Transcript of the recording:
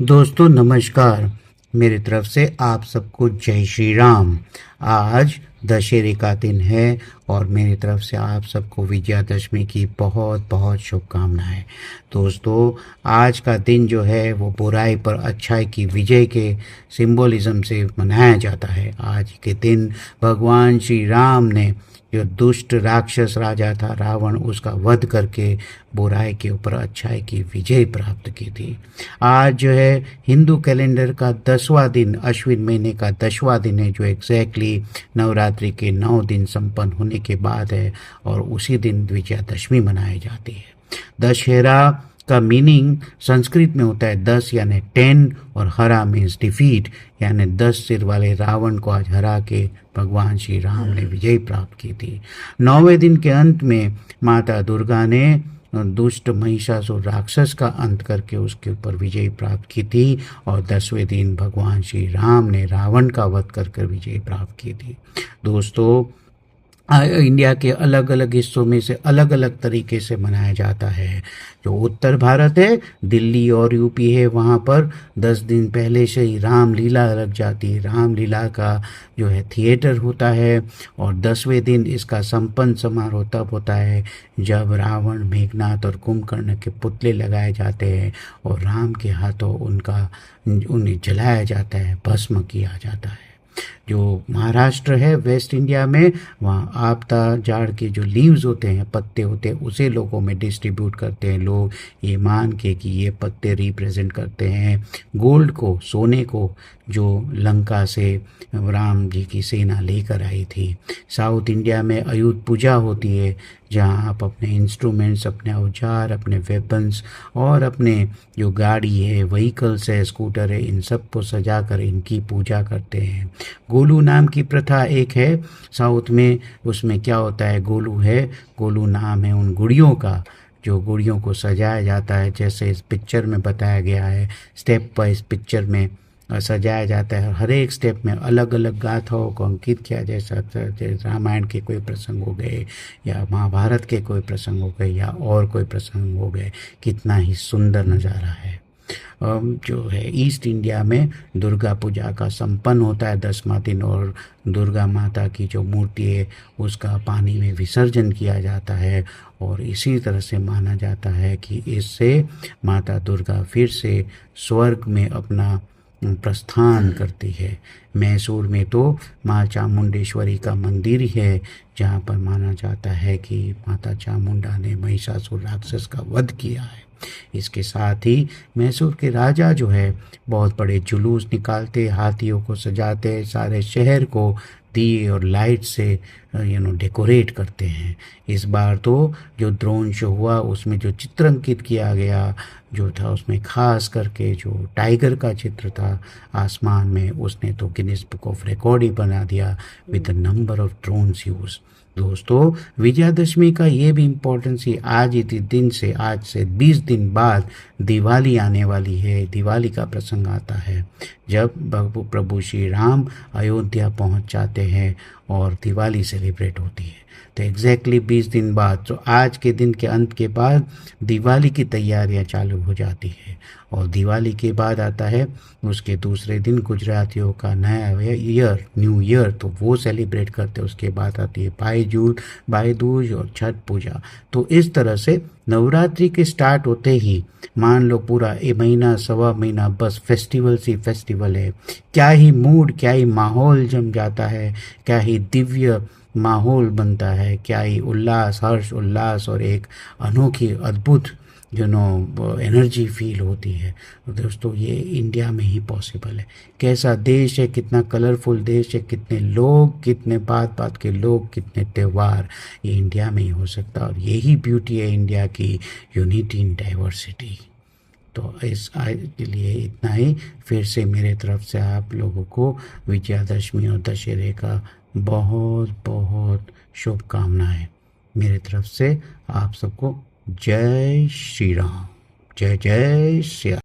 दोस्तों नमस्कार। मेरी तरफ से आप सबको जय श्री राम। आज दशहरे का दिन है और मेरी तरफ से आप सबको विजयादशमी की बहुत बहुत शुभकामनाएं। दोस्तों आज का दिन जो है वो बुराई पर अच्छाई की विजय के सिंबोलिज्म से मनाया जाता है। आज के दिन भगवान श्री राम ने जो दुष्ट राक्षस राजा था रावण, उसका वध करके बुराई के ऊपर अच्छाई की विजय प्राप्त की थी। आज जो है हिंदू कैलेंडर का 10वां दिन, अश्विन महीने का 10वां दिन है, जो एग्जैक्टली नवरात्रि के 9 दिन संपन्न होने के बाद है और उसी दिन विजयादशमी मनाई जाती है। दशहरा का मीनिंग संस्कृत में होता है 10 यानी 10 और हरा मीन्स डिफीट, यानी 10 सिर वाले रावण को आज हरा के भगवान श्री राम ने विजय प्राप्त की थी। 9वें दिन के अंत में माता दुर्गा ने दुष्ट महिषासुर राक्षस का अंत करके उसके ऊपर विजय प्राप्त की थी और 10वें दिन भगवान श्री राम ने रावण का वध कर विजय प्राप्त की थी। दोस्तों इंडिया के अलग अलग हिस्सों में से अलग अलग तरीके से मनाया जाता है। जो उत्तर भारत है, दिल्ली और यूपी है, वहाँ पर 10 दिन पहले से ही रामलीला लग जाती है। रामलीला का जो है थिएटर होता है और 10वें दिन इसका संपन्न समारोह तब होता है जब रावण, मेघनाथ और कुंभकर्ण के पुतले लगाए जाते हैं और राम के हाथों उन्हें जलाया जाता है, भस्म किया जाता है। जो महाराष्ट्र है वेस्ट इंडिया में, वहाँ आपदा जाड़ के जो लीव्स होते हैं, पत्ते होते हैं, उसे लोगों में डिस्ट्रीब्यूट करते हैं लोग, ये मान के कि ये पत्ते रिप्रेजेंट करते हैं गोल्ड को, सोने को, जो लंका से राम जी की सेना लेकर आई थी। साउथ इंडिया में आयुध पूजा होती है जहाँ आप अपने इंस्ट्रूमेंट्स, अपने औजार, अपने वेपन्स और अपने जो गाड़ी है, व्हीकल्स है, स्कूटर है, इन सब को सजा कर इनकी पूजा करते हैं। गोलू नाम की प्रथा एक है साउथ में, उसमें क्या होता है, गोलू नाम है उन गुड़ियों का, जो गुड़ियों को सजाया जाता है जैसे इस पिक्चर में बताया गया है। स्टेप वाइज पिक्चर में सजाया जाता है। हर एक स्टेप में अलग अलग गाथाओं को अंकित किया जैसा, जैसे रामायण के कोई प्रसंग हो गए या महाभारत के कोई प्रसंग हो गए या और कोई प्रसंग हो गए। कितना ही सुंदर नज़ारा है। जो है ईस्ट इंडिया में दुर्गा पूजा का संपन्न होता है 10वां दिन और दुर्गा माता की जो मूर्ति है उसका पानी में विसर्जन किया जाता है और इसी तरह से माना जाता है कि इससे माता दुर्गा फिर से स्वर्ग में अपना प्रस्थान करती है। मैसूर में तो माँ चामुंडेश्वरी का मंदिर है जहाँ पर माना जाता है कि माता चामुंडा ने महिषासुर राक्षस का वध किया है। इसके साथ ही मैसूर के राजा जो है बहुत बड़े जुलूस निकालते, हाथियों को सजाते, सारे शहर को दिए और लाइट से डेकोरेट करते हैं। इस बार तो जो ड्रोन शो हुआ उसमें जो चित्रांकित किया गया जो था, उसमें खास करके जो टाइगर का चित्र था आसमान में, उसने तो गिनीज बुक ऑफ रिकॉर्ड ही बना दिया with the number of drones use. दोस्तों विजयादशमी का ये भी इम्पोर्टेंस ही आज ही दिन से, आज से 20 दिन बाद दिवाली आने वाली है। दिवाली का प्रसंग आता है जब प्रभु श्री राम अयोध्या पहुंच जाते हैं और दिवाली सेलिब्रेट होती है। तो एग्जैक्टली 20 दिन बाद, तो आज के दिन के अंत के बाद दिवाली की तैयारियां चालू हो जाती है और दिवाली के बाद आता है उसके दूसरे दिन गुजरातियों का नया ईयर, न्यू ईयर, तो वो सेलिब्रेट करते हैं। उसके बाद आती है भाई दूज और छठ पूजा। तो इस तरह से नवरात्रि के स्टार्ट होते ही मान लो पूरा एक महीना, सवा महीना बस फेस्टिवल ही फेस्टिवल है। क्या ही मूड, क्या ही माहौल जम जाता है, क्या ही दिव्य माहौल बनता है, क्या ही उल्लास, हर्ष उल्लास और एक अनोखी अद्भुत एनर्जी फील होती है। तो दोस्तों ये इंडिया में ही पॉसिबल है। कैसा देश है, कितना कलरफुल देश है, कितने लोग, कितने बात बात के लोग, कितने त्यौहार, ये इंडिया में ही हो सकता है और यही ब्यूटी है इंडिया की, यूनिटी इन डाइवर्सिटी। तो इस आज के लिए इतना ही। फिर से मेरे तरफ से आप लोगों को विजयादशमी और दशहरे का बहुत बहुत शुभकामनाएं। मेरे तरफ से आप सबको जय श्री राम, जय जय श्री राम।